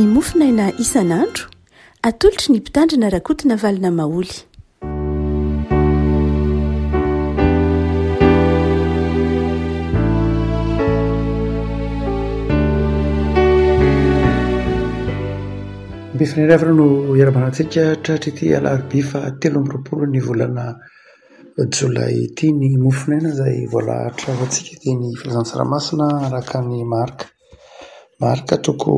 ny mofinaina isan'andro atolotry ny mpitandrina rakotina valina maoly. Mpifanarafana no iaramanantsika tratra ity alarobia fa 13 ny volana Jolay ity ny mofinaina izay voalahatra avantsika dia ny filazantsaramasina araka ny marika toko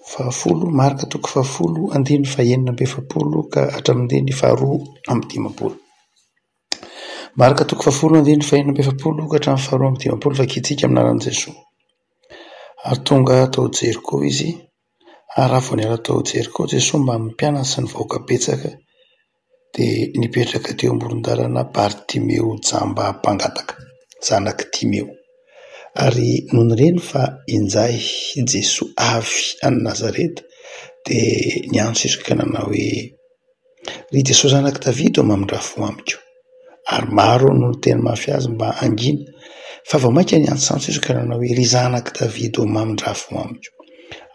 10, marika toko 10, andiny fahaenina amby 70 ka hatramin'ny faharoa amby 50. Marika toko 10, andiny fahaenina amby 70 ka hatramin'ny faharoa amby 50 vakitsika aminaran'i Jesoa. Ary tonga tao Jeriko izy. Ary raha vao niala tao Jeriko Jesoa mba mipianana sy ny vahoaka betsaka dia nipetraka teo amoron-dalana Bartimeo jamba mpangataka, zanaky Timeo. Ary noho nireny fa injay Jesoa avy any Nazareta dia niantso izy ka nanao hoe: "Ry Jesoa zanaky Davida, mamindrafo amiko." Ary maro no teny mafy azy mba hangina, fa vao mainka niantsantso izy ka nanao hoe: "Ry zanaky Davida, mamindrafo amiko."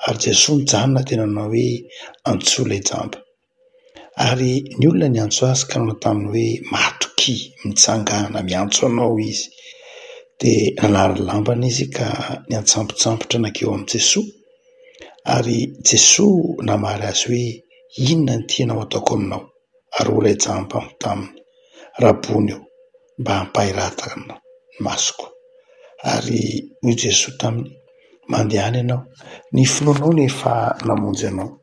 Ary Jesoa mijanona dia nanao hoe: "Antsoa ilay jamba." Ary ny olona niantso azy ka nanao taminy hoe: "Matoky, mitsangana, miantso anao izy." Dia nanary ny lambany izy ka niantsampotsampotra nakeo amin'i Jesoa. Ary Jesoa namary azy hoe: "Inona ny tianao ataoko aminao?" Ary ho ilay jamba taminy: "Rabony eo, mba hampahiratana ny masoko." Ary hoy Jesoa taminy: "Mandehana ianao, ny finoanao nefa namonjy anao."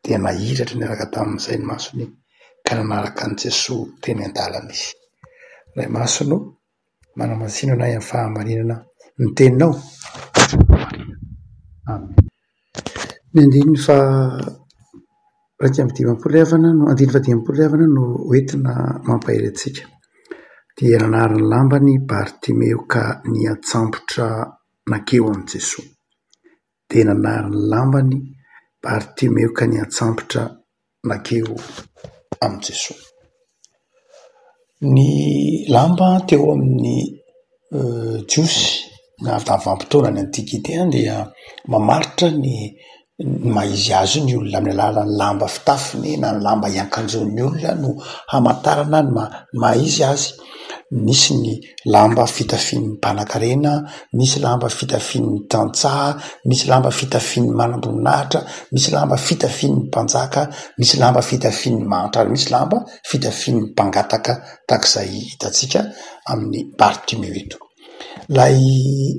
Dia nahiratra niaraka tamin'izay ny masony ka nanaraka an'i Jesoa teny an-dalana izy. Ray masonao, manamasinana ahy amin'ny fahamarinana ny teninao. Amen. Ny andiny fa 20 avana no hoentina mampahery antsika. Dia nanary ny lambany Bartimeo ka niantsampotra nakeo amin'i Jesoa. Dia nanary ny lambany Bartimeo ka niantsampotra nakeo amin'i Jesoa. Ny lamba teo amin'ny jiosy na vanim-potoana ny antikite dia mamaritra ny maha-izy azy ny olona amin'ny alalan'ny lamba fitafiny na ny lamba iankanjoan'ny olona no hamantarana ny maha-izy azy. Misy ny lamba fitafian'ny mpanan-karena, misy lamba fitafian'ny tantsaha, misy lamba fitafian'ny manam-boninahitra, misy lamba fitafian'ny mpanjaka, misy lamba fitafian'ny manitra, ary misy lamba fitafian'ny mpangataka tak'izay hitantsika amin'ny Bartimeo eto. Ilay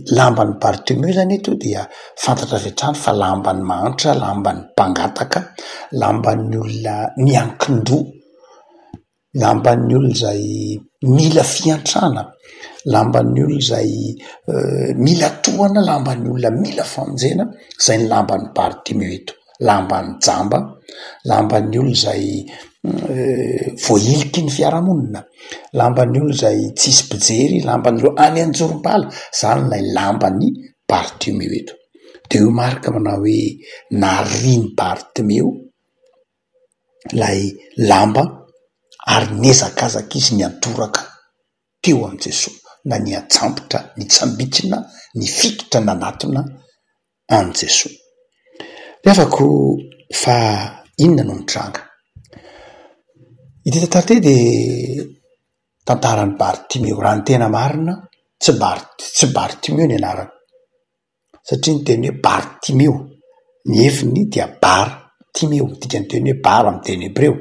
lamban'ny Bartimeo zany eto dia fantatra avy hatrany fa lamban'ny manitra, lamban'ny mpangataka, lamban'ny olona miankin-doha, lamban'ny olona izay mila fiantrana, lamban'ny olona izay mila tohana, lamban'ny olona mila famonjena. Izay ny lamban'ny Bartimeo eto. Lamban'ny jamba, lamban'ny olona izay voahiliky ny fiarahamonina, lamban'ny olona izay tsisy mpijery, lamban'ireo any anjorom-bala. Zany ilay lamban'ny Bartimeo eto. Dia io marika manao hoe nariany Bartimeo ilay lamba, ary niezakazaka izy niantoraka teo amin'i Jesoa, na niantsampotra, nitsambikina, nifikitra nanatona an'i Jesoa. Rehafako fa inona no mitranga? Ity tantara ity dia tantaran'ny Bartimeo. Raha ny tena marina, tsy Bartimeo ny anarany, satria ny teny hoe Bartimeo, ny heviny dia Bartimeo, midika ny teny hoe bar amin'ny teny hebreo,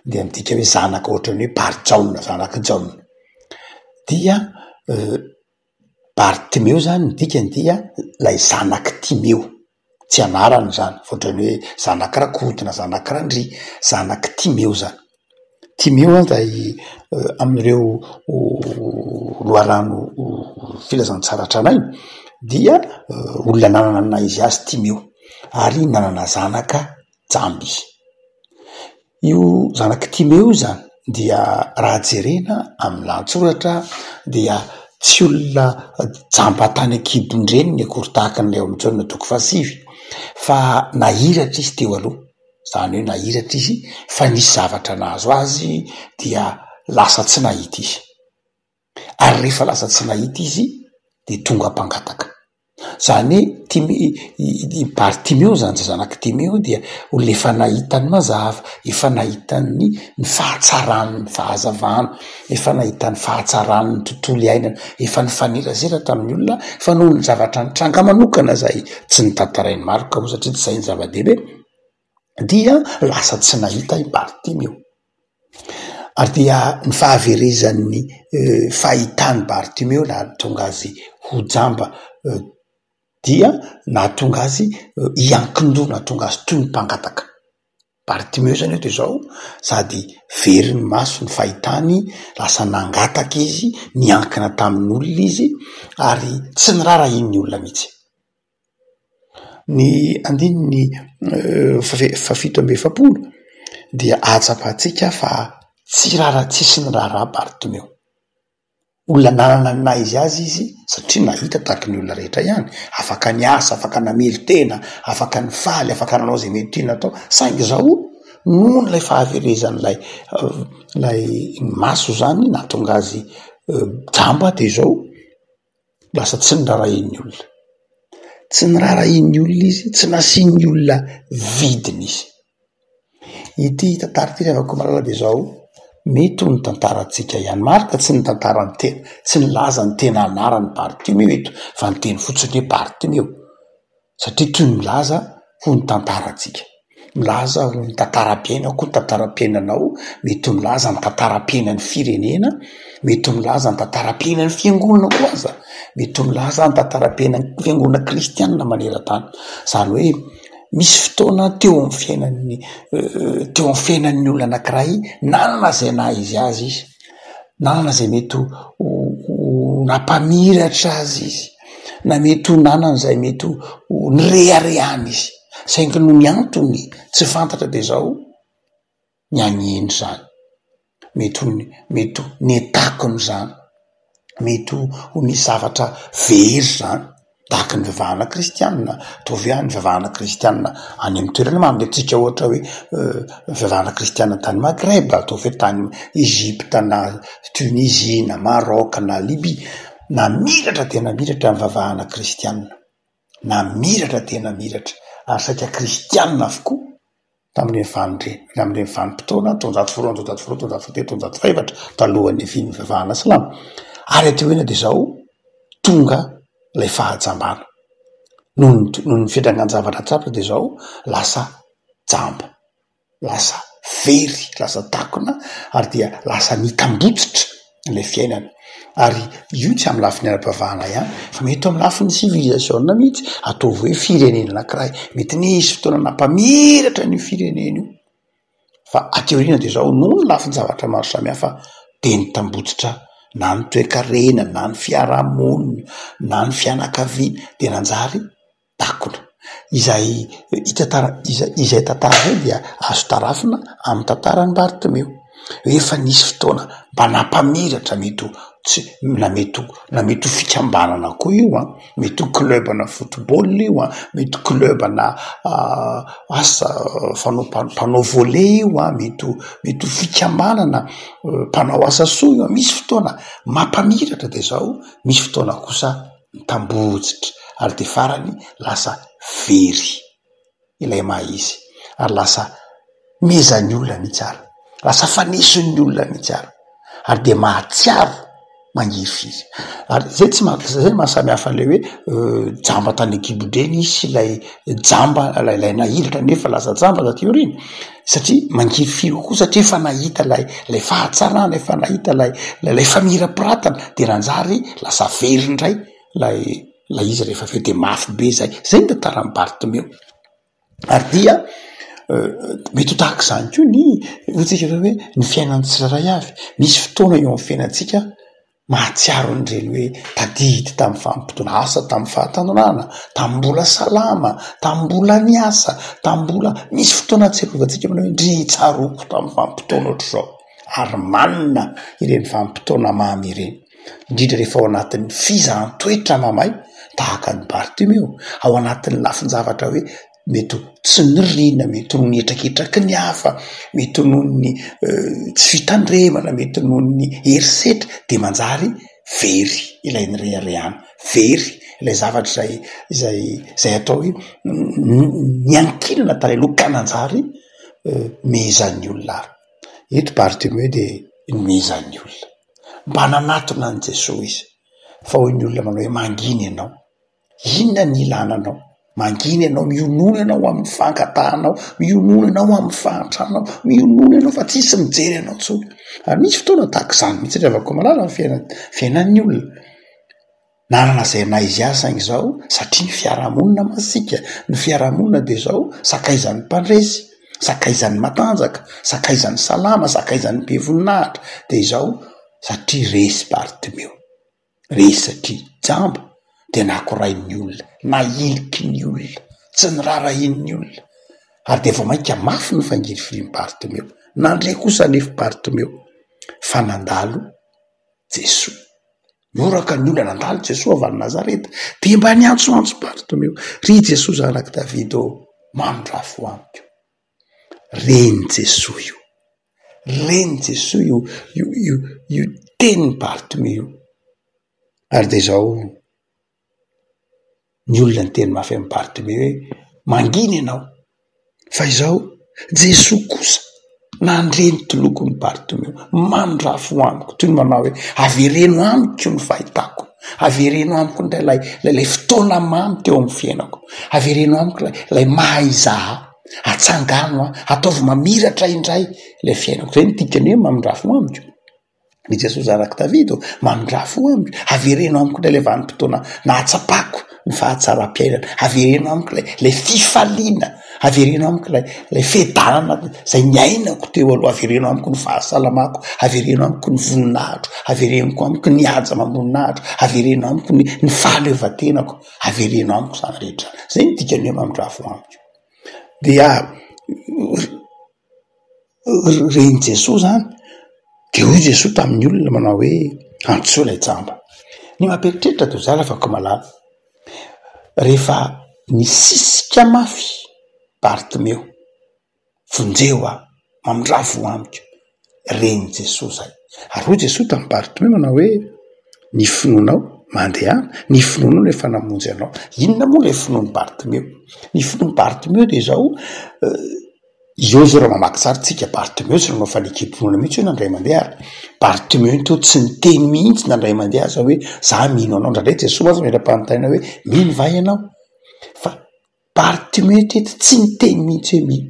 dia midika hoe zanaka ohatran'ny hoe Barjaona, zanaka Jaona. Dia Bartimeo zany ny dikany dia ilay zanaky Timeo, tsy anarany zany, ohatran'ny hoe zanaky rakodina, zanaky randria, zanaky Timeo zany. Timeo izay amin'ireo loharano filazantsara tranainy dia olona nanana na izy azy Timeo, ary nanana zanaka jamba izy. Io zanaky Timeo zany dia raha jerena amin'ny lahatsoratra dia tsy olona jamba tany an-kibony ny akory tahaka n'ilay amin'ny Jaona 7, fa nahiratra izy teo aloha. Zany hoe nahiratra izy fa nisy zavatra nahazo azy dia lasa tsy nahita izy. Ary rehefa lasa tsy nahita izy dia tonga mpangataka. Zany hoe Bartimeo zany zanaky Timeo dia olona efa nahitany mazava, efa nahitany ny fahatsarany ny fahazavana, efa nahitany fahatsarany ny tontolo iainana, efa nifanerazera tamin'ny olona fa noho ny zavatra nitranga manokana zay tsy nitantarainy Marka moa satria tsy zay ny zava-dehibe dia lasa tsy nahita i Bartimeo. Ary dia ny fahaverezan'ny fahitany Bartimeo nahatonga azy ho jamba dia nahatonga azy hiankin-doha, nahatonga azy toy ny mpangataka. Bartimeo zany eo de zao sady very ny maso ny fahitany, lasa nangataka izy, niankina tamin'olona izy ary tsy nirara iny olona mihitsy. Ny andininy fafito amby efapolo dia ahatsapahatsika fa tsy tsisy nirara Bartimeo. Olona nanana ny naizy azy izy satria nahita tahaky ny olona rehetra ihany, afaka niasa, afaka namely tena, afaka nifaly, afaka nanao zay mety tiana atao, saingy zao noho n'ilay fahaverezan'lay maso zany nahatonga azy jamba de zao lasa tsy nirara iny olona, tsy nirara iny olona izy, tsy nasiany olona vidiny izy. Ity tantara ty rehavako malala de zao mety ho ny tantarantsika ihany. Marka tsy ny tantarany tena, tsy nilaza ny tena anarany Bartimeo eto fa ny teny fotsiny hoe Bartimeo, satria toy milaza ho ny tantarantsika, milaza ho ny tantaram-piainako, ny tantaram-piainanao, mety ho milaza ny tantaram-piainan'ny firenena, mety ho milaza ny tantaram-piainan'ny fiangonana koa aza, mety ho milaza ny tantaram-piainan'ny fiangonana kristianina maneran-tany. Zany hoe misy fotoana teo amin'ny fiainan'ny olona anankiray nanana zay naizy azy izy, nanana zay mety ho nampamiratra azy izy, na mety ho nanana zay mety ho nireharehany izy, saingy no ny antony tsy fantatra de zao ny agneny zany, mety ho netakony zany, mety ho ny zavatra very zany, tahaky ny vavahana kristianina. Tovy ihany vavahana kristianina any amin'ny toerana mamy atsika ohatra hoe vavahana kristianina tany Maghreb, ataovy hoe tany Egypte na Tunisie na Maroc na Libye, namiratra tena miratra amin'ny vavahana kristianina, namiratra tena miratra ary saika kristianina avokoa tamin'ireny vanim-potoana taonjato foroa, taonjato foroa, taonjato fatelo, taonjato faefatra talohan'ny fian'ny vavahana silamo. Ary atehoena de zao tonga lay fahajambana noho ny fiedrangan-javatra tsapitra de zao lasa jamba, lasa very, lasa takona ary dia lasa nitambotsitra ilay fiainana. Ary io tsy amin'ny lafiny ara-pavahana ihany fa mety amin'ny lafiny civilisation mihitsy, ataovy hoe firenena anankiray, mety nisy fotoana nampamiratra ny firenena io fa ateoriana de zao noho ny lafiny zavatra maro samihafa de nitambotsitra na ny toe-karena, na ny fiarahamonina, na ny fianakaviana de nanjary takona. Izay tantara zay dia azo tarafina amin'ny tantarany Bartimeo. Efa nisy fotoana mba nampamiratra, mety ho fikambanana koa io a, mety ho klebana football io a, mety ho klebana mpanao volley io a, mety ho fikambanana mpanao asa soa io a. Misy fotoana mampamiratra de zao misy fotoana kosa mitambotsitra ary de farany lasa very ilay maha-izy ary lasa mezan'ny olona mihitsy ary lasa fanesin'ny olona mihitsy ary de mahatsiaro mangiry izy. Ary zay mahasamy hafa an'ilay hoe jamba tany Gibodeny izy sy lay jamba lay nahilatra nefa lasa jamba taty aoriana, satria mangiry firy kokoa satria efa nahita lay fahatsarana, efa nahita lay famirapiratana de ranjary lasa very indray lay izy rehefa aveo de mafy be zay ny tantaran'ny Bartimeo. Ary dia mety ho tahaka zany koa tsika hoe ny fiainan'ny tsirairay avy, misy fotoana eo amin'ny fiainantsika mahatsiaro n'ireny hoe tadidy tamin'ny vanim-potoana asa, tamin'ny fahatanonana, tamin'ny mbola salama, tamin'ny mbola niasa, tamin'ny mbola misy fotoana tserovantsika manao hoe ndry tsaroko tamin'ny vanim-potoana ohatr' zao. Ary manina ireny vanim-potoana mamy ireny, indrindra rehefa ao anatin'ny fizaham-toetra mamay tahaka ny Bartimeo, ao anatin'ny lafin-javatra hoe mety tsy nirina, mety noho ny etraketraky ny hafa, mety noho ny tsy fitandremana, mety noho ny herisetra de manjary very ilay nirehariana, very ilay zavatra izay atao hoe ny ankilana tala aloha kananjary mihezan'ny olona ary eto Bartimeo de mihezan'ny olona mba nanatona an' Jesosy izy fa hoy ny olona manao hoe manginy ianao, inona ny ilana anao? Manginy ianao, mionono ianao amin'ny fankatahanao, mionono ianao amin'ny fahatranao, mionono ianao fa tsisy mijery ianao tsony. Ary misy fotoana tahaka izany mihitsy revako malala ny fiainan'ny olona. Nanana zay na izy azy saingy zao satria ny fiarahamonina masika, ny fiarahamonina de zao sakaizan'ny mpandresy, sakaizan'ny matanjaka, sakaizan'ny salama, sakaizan'ny be voninahitra de izao satria resy Bartimeo, resy satria jamba de nakorain'ny olona, nailiky ny olona, tsy nirarahin'ny olona. Ary de vao mainka mafy ny fangirifilin' Bartimeo. Nandre kosa nefa Bartimeo fa nandalo Jesosy. Noraka ny olona nandalo Jesosy avy any Nazareta de mba niantsoantso Bartimeo, ry Jesosy zanaky Davida manondrafo amiko. Reny Jesosy io, reny Jesosy io teny Bartimeo. Ary de zao ny olona ny teny mafy amin'ny Bartimeo hoe manginy ianao, fa izao Jesosy kosa nandreny tolokon'ny Bartimeo, manondrafo amiko, toy ny manao hoe avereno amiko ny fahitako, avereno amiko lay fotoana mamy teo amin'ny fiainako, avereno amiko lay mahaizaha, atsangano ataovy mamiratra indray lay fiainako. Zay ny tikany hoe manondrafo amiko. Ny Jesosy zanaky Davida manondrafo amiko, avereno amiko lay vanim-potoana nahatsapako ny fahatsaram-piainana, avereno amiko lay fifaliana, avereno amiko lay fedanana zay niainako teo aloha, avereno amiko ny fahasalamako, avereno amiko ny voninahitro, avereno amiko ny haja mamoninahitro, avereno amiko ny fahaleovatenako, avereno amiko zany rehetra. Zay ny dikany hoe manondrafo amiko. Dia reny Jesosy zany de hoy Jesosy tamin'ny olona manao hoe antsoa lay jamba. Ny mamperitreritra de zala afaka malala. Rehefa nisisika mafy Bartimeo, vonjeo mamondrafo amiko, reny Jesosy zay. Ary hoy Jesosy tamin'ny Bartimeo manao hoe ny finoanao mandehana, ny finoanao rehefa namonjy anao. Inona moa lay finoan'ny Bartimeo? Ny finoan'ny Bartimeo de zao io zao raha mamaky tsara tsika Bartimeo tsy nanao fanekim-ponana mihitsy hoe nandray mandeha ary Bartimeo teo tsy niteny mihitsy nandray mandeha aza hoe za mino anao. Ndrandray Jesosy aza mera-panontaniana hoe mino va ianao? Fa Bartimeo teto tsy niteny mihitsy hoe mino.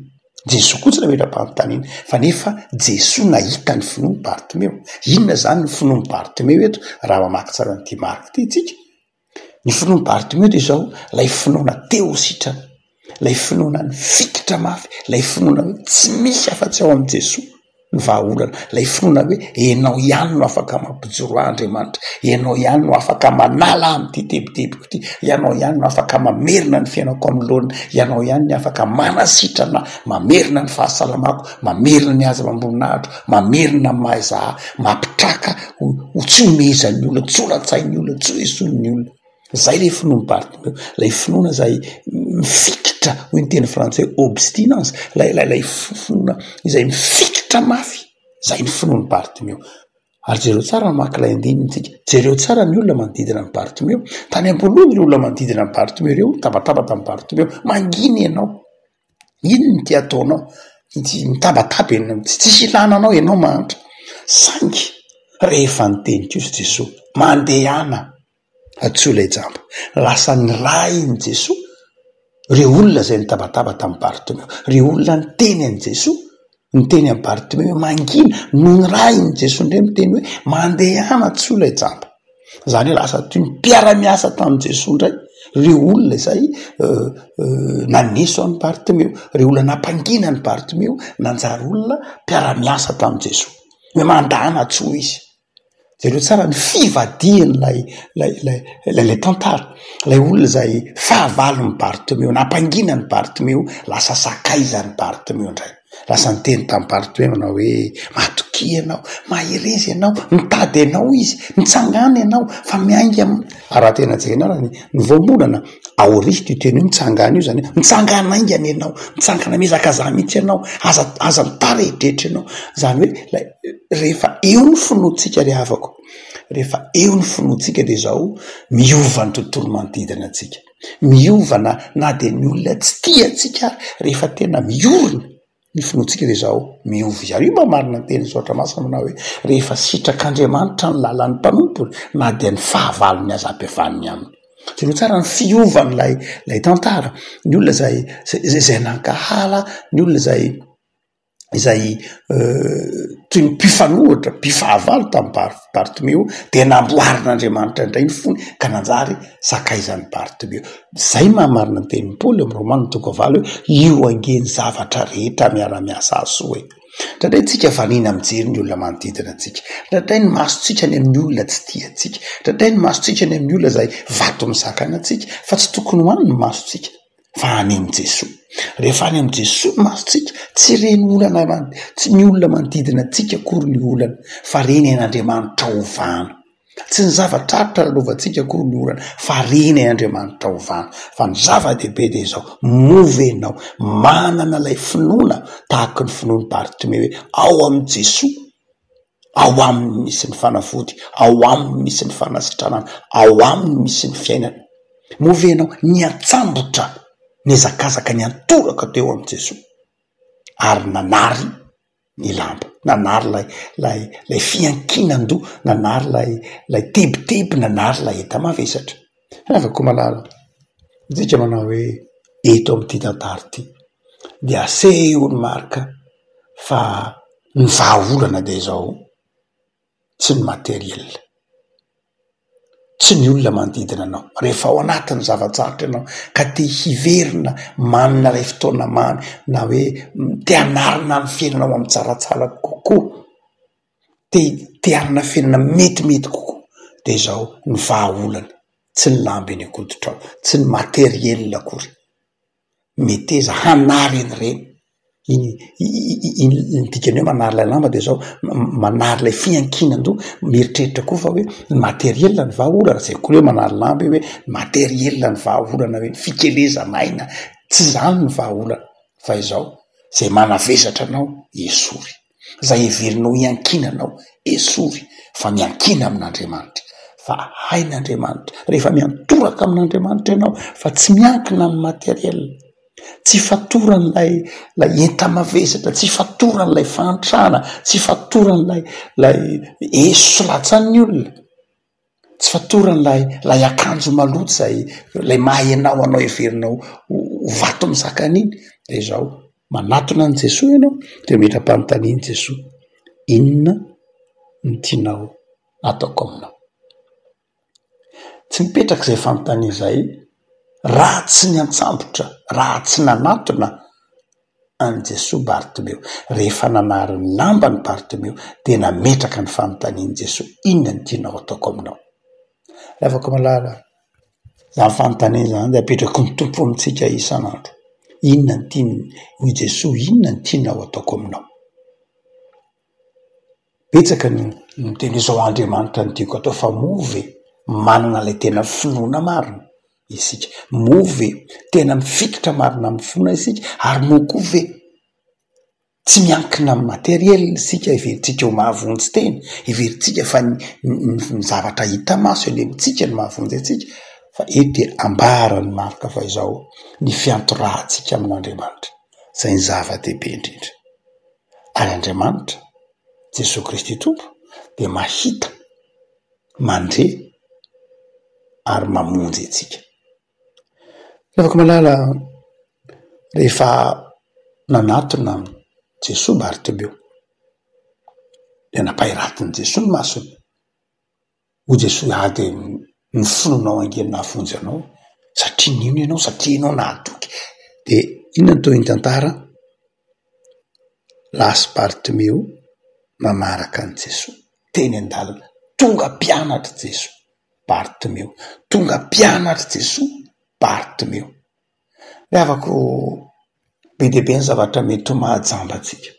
Jesosy koa tsy mera-panontaniana fa nefa Jesosy nahita ny finoan'ny Bartimeo. Inona zany ny finoan'ny Bartimeo eto raha mamaky tsara ny Marka ty tsika? Ny finoan'ny Bartimeo de zao lay finoana teo sitrana, lay finoana ny fikitra mafy, lay finoana hoe tsy misy afa-tsy ao amin'ny Jesosy ny vahaolana, lay finoana hoe enao ihany no afaka mampijoro Andriamanitra, enao ihany no afaka manala amin'ity teboteboko ity, ianao ihany no afaka mamerina ny fiainako amin'ny laona, ianao ihany no afaka manasitrana, mamerina ny fahasalamako, mamerina ny haza mamoninahitro, mamerina ny mahaizaha, mampitraka ho tsy omezan'ny olona, tsy holatsain'ny olona, tsy hoesor'ny olona. Zay lay finoan'ny Bartimeo, lay finoana zay mifikitra, hoy ny teny frantsay obstinence, lay finoana izay mifikitra mafy, zay ny finoan'ny Bartimeo. Ary jereo tsara mamaky lay andinitsika, jereo tsara ny olona manodidina ny Bartimeo. Tany am-polohany ireo olona manodidina ny Bartimeo ireo tabataba tamin'ny Bartimeo, manginy ianao, ino ny ty ataonao? Mitabataba ianao, tsisy ilana anao ianao mahantra. Saingy rehefa niteny kosa Jesosy, mandehana atsoa lay jamba, lasa ny rainy Jesosy reo olona zay nitabataba tamin'ny Bartimeo, reo olona niteny an' Jesosy, niteny amin'ny Bartimeo mangina, no ny rainy Jesosy ndray miteny hoe mandehana atsoa lay jamba. Zany hoe lasa toy ny mpiara-miasa tamin'ny Jesosy ndray reo olona zay naneso an'ny Bartimeo, reo olona nampangina ny Bartimeo, nanjary olona mpiara-miasa tamin'ny Jesosy hoe mandana atsoa izy. Jereo tsara ny fivadiany lay tantara, lay olona zay fahavalon'ny Bartimeo, nampangina ny Bartimeo, lasa sakaizan'ny Bartimeo ndray. Lasa niteny tamin'ny Bartimeo manao hoe matokia ianao, maherezy ianao, mitady ianao izy, mitsangana ianao, fa miainga raha tena jerena raha ny voambolana aorista io teny hoe mitsangana io zany hoe mitsangana aingana ianao, mitsangana mezaka za mihitsy ianao, aza mitarehitrehitra ianao. Zany hoe rehefa eo ny finoantsika ry havako, rehefa eo ny finoantsika dia zao miova ny tontolo manodidina antsika, miova na dia ny olona tsy tia antsika rehefa tena miorina ny finoantsika dia zao miova izy. Ary io mba marina ny teny Zotra Masina manao hoe rehefa sitrak'Andriamanitra ny lalan'ny mpanompoly na dia ny fahavalony azam-piavaniny aminy. Zero tsara ny fiovany lay tantara, ny olona zay nankahala, ny olona izay toy ny mpifanohitra mpifahavalo tamin'ny Bartimeo dia namboarin'Andriamanitra indray ny fony ka nanjary sakaizan'ny Bartimeo. Zay mahamarina ny tenin'ny Paoly amin'ny Romanina 9:9 hoe io angeny zavatra rehetra miara-miasa azy soa hoe ndraindray tsika vanina mijery ny olona manodidina antsika, ndraindray ny masontsika ny amin'ny olona tsy tia antsika, ndraindray ny masontsika ny amin'ny olona izay vato misakana antsika, fa tsy tokony ho any ny masontsika fa any amin'ny Jesosy. Rehefa any amin'ny Jesosy ny masontsika, tsy reny olana tsy ny olona manodidina antsika akory ny olana, fa reny ain'Andriamanitra ovana. Tsy ny zava-traritra lalaovantsika akory ny olana, fa reny ain'Andriamanitra ovana. Fa ny zava-dehibe dia izao, movenao manana ilay finoana tahaka ny finoan'ny Bartimeo hoe ao amin'ny Jesosy, ao aminy misy ny fanafody, ao aminy misy ny fanasitranana, ao aminy misy ny fiainana. Movenao ny atsambotra ny zakazaka ny antoraka teo amin'ny Jesosy, ary nanary ny lamba, nanary lay fiankinan-doha, nanary lay tebiteby, nanary lay enta mavesatra. Afaka malala tsika manao hoe eto amin'ity tantara ity dia aseho ny marika fa ny vahaolana dia izao tsy ny materiel, tsy ny olona manodidina anao. Rehefa ao anatin'ny zavatsarotra ianao ka te hiverina manana ilay fotoana mamy na hoe te hanarina ny fiainanao amin'ny tsaratsara kokoa, te hanana fiainana metimety kokoa, dia izao ny vahaolana, tsy ny lamba eny an-koditra ao, tsy ny materiel akory. Meteza hanary an'ireny. Iny dikany hoe manary ilay lamba dia izao manary ilay fiankinan-doha, mieritreritra koa fa hoe ny materiel ny vahaolana, zay koa hoe manary lamba hoe materiel ny vahaolana, hoe ny fikelezanaina, tsy izany ny vahaolana, fa izao zay manavesatra anao esory, zay heverinao hiankinanao esory, fa miankina amin'Andriamanitra, fa hain'Andriamanitra. Rehefa miantoraka amin'Andriamanitra ianao fa tsy miankina amin'ny materiel, tsy fatoran'lay enta-mavesatra, tsy fatoran'lay fahantrana, tsy fatoran'lay eso latsan'ny olona, tsy fatoran'lay akanjo maloto zay lay mahaenao anao heverinao vato misakana iny. Dia izao manatona an' Jesosy ianao dia metra-panontanian' Jesosy, inona ny tianao ataoko aminao? Tsy mipetraka izay fanontania izay raha tsy ny antsambotra, raha tsy nanatona an' Jesosy Bartimeo. Rehefa nanary ny lamba ny Bartimeo dia nametraka ny fanontanian' Jesosy, inona ny tianao ataoko aminao? Afaka malala izany fanontaniana izany dia apetraky ny tompo amintsika isan'andro. Inona ny tiany hoy Jesosy, inona ny tianao ataoko aminao? Betsaka ny teny izao Andriamanitra ny tiako atao, fa move manana ilay tena finoana marina isika, move tena mifikitra marina amin'ny finoana isika, ary moa ve tsy miankina amin'ny materiel isika hiverintsika ho mahavonjy tena, hiverintsika fa ny zavatra hita maso eny amintsika ny mahavonjy antsika, fa eto dia ambarany marika fa izao ny fiantorahantsika amin'Andriamanitra, izay ny zava-dehibe indrindra. Ary Andriamanitra Jesosy Kristy Tompo dia mahita, mandre ary mamonjy antsika. Afaka malala rehefa nanatona Jesosy Bartimeo dia nampahiratin' Jesosy ny masony. Ho Jesosy ady ny fononao angeny nahavonjy anao, satria nino ianao, satria ianao nahatoky. Dia inona ny toy ny tantara? Lasy Bartimeo manaraka an' Jesosy teny an-dalana, tonga mpianatra Jesosy Bartimeo, tonga mpianatra Jesosy Bartimeo. Afaka be dehibe ny zavatra mety ho mahajambatsika,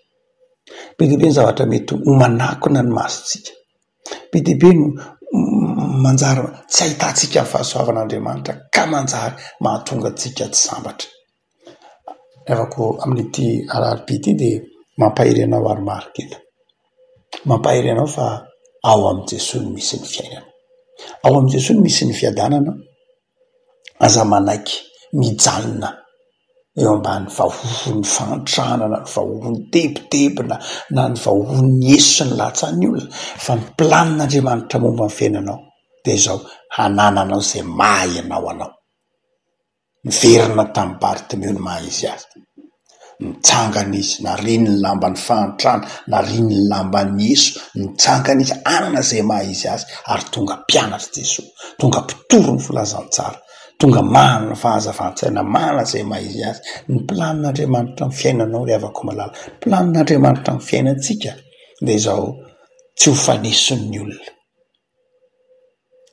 be dehibe ny zavatra mety ho manakona ny masontsika, be dehibe no manjary tsy ahitantsika ny fahasoavan'Andriamanitra ka manjary mahatonga antsika tsy sambatra. Afaka amin'ity alarobia ity dia mampahiry anao ary marika eto, mampahiry anao fa ao am Jesosy misy ny fiainana, ao am Jesosy misy ny fiadanana. Aza manaiky mijanona eo ambany vahohon'ny fantrana, ny vahohon'ny tebotebona na ny vahohon'ny Yesu sy ny latsan'ny olona, fa ny planin'Andriamanitra momba ny fiainanao de zao hanananao zay maha ianao anao. Miverina tamin'ny Bartimeo ny maha izy azy, nitsangana izy, nariny ny lamban'ny fahantrana, nariny ny lamban'ny Yesu, nitsangana izy, anana zay maha izy azy, ary tonga mpianatra Jesosy, tonga mpitoro ny filazantsara, tonga mahana ny fahazavan-tsaina, mahana zay maha izy azy. Ny planin'Andriamanitra ny fiainanao ry havako malala, planin'Andriamanitra ny fiainantsika de zao tsy ho faneson'ny olona,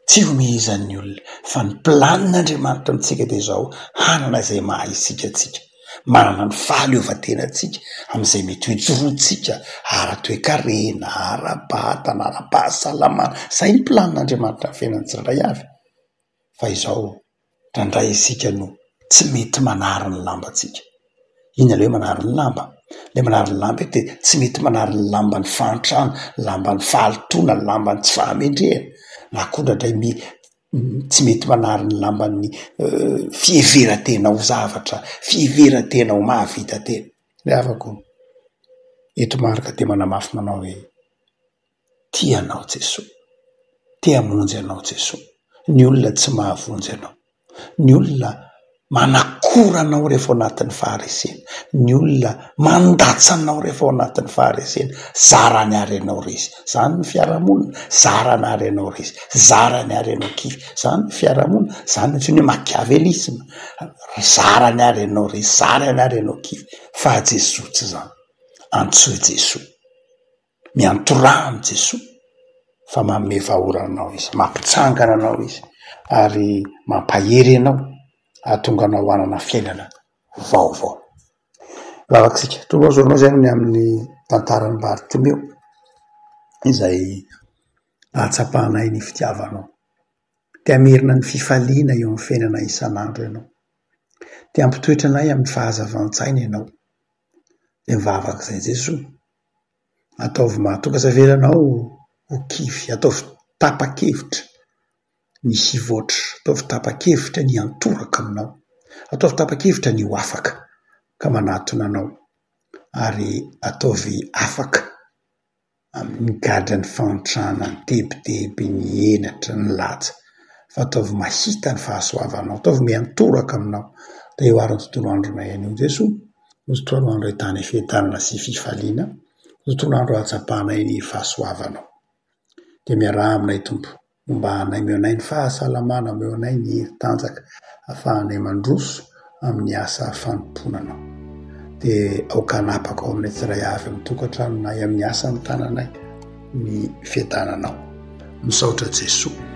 tsy ho mihizan'ny olona, fa ny planin'Andriamanitra amintsika de zao hanana zay maha izitsika tsika, manana ny fahaleovantenatsika am'izay mety hijorotsika ara-toekarena, ara-batana, ara-pahasalamana. Zay ny planin'Andriamanitra ny fiainan'ny tsirairay avy. Fa izao ndray isika no tsy mety manary ny lambantsika. Ina le hoe manary ny lamba? Le manary ny lamba de tsy mety manary ny lamban'ny fahantrana, lamban'ny fahalitoana, lamban'ny tsy fahamendrehana, na koa ndray tsy mety manary ny lamban'ny fieveran-tena ho zavatra, fieveran-tena ho mahavita tena. Le havako eto marika de manamafy manao hoe tianao Jesosy, tia monjy anao Jesosy. Ny olona tsy mahavonjy anao, ny olona manakora anao rehefa ao anatin'ny faharesena, ny olona mandatsa anao rehefa ao anatin'ny faharesena, zarany ary anao resy. Zany ny fiarahamonina, zarany ary anao resy, zarany ary anao kify. Zany ny fiarahamonina, zany ny machiavélisme, zarany ary anao resy, zarany ary anao kify. Fa Jesosy tsy zany, antsoy Jesosy, miantorahany Jesosy, fa manome vahorananao izy, mampitsangana anao izy, ary mampahery anao, ahatonga anao hanana fiainana vaovao. Lavakitsika toloazonao zay ny amin'ny tantaran'ny Bartimeo, izay ahatsapahanay ny fitiavanao, te hamerina ny fifaliana eo amin'ny fiainana isan'andro ianao, te hampitoetra anay amin'ny fahazavan-tsaina ianao. De mivavak'izay Jesosy, ataovy mahatoka savelanao ho kify, ataovy tapa-kevitra ny hivoatra, ataovy tapa-kevitra ny antoraka aminao, ataovy tapa-kevitra ny ho afaka ka manatona anao, ary ataovy afaka amin'ny gadra ny fantrana, ny teboteby, ny henatra, ny latsa, fa ataovy mahita ny fahasoavanao, ataovy miantoraka aminao. Da eo ary ny tontolo andronay anio Jesosy, ny tontolo andro ahitana fiadanana sy fifaliana, ny tontolo andro ahatsapahanay ny fahasoavanao. De miaraha aminay Tompo, mba hanaimeo anay ny fahasalamana, meo anay ny heri-tanjaka, ahafahanay mandroso amin'ny asa fanomponanao. De aoka hanapaka ao aminay tsiray avy amin'ny tokantranonay, amin'ny asa ny tananay, ny fiadananao. Misaotra Jesosy.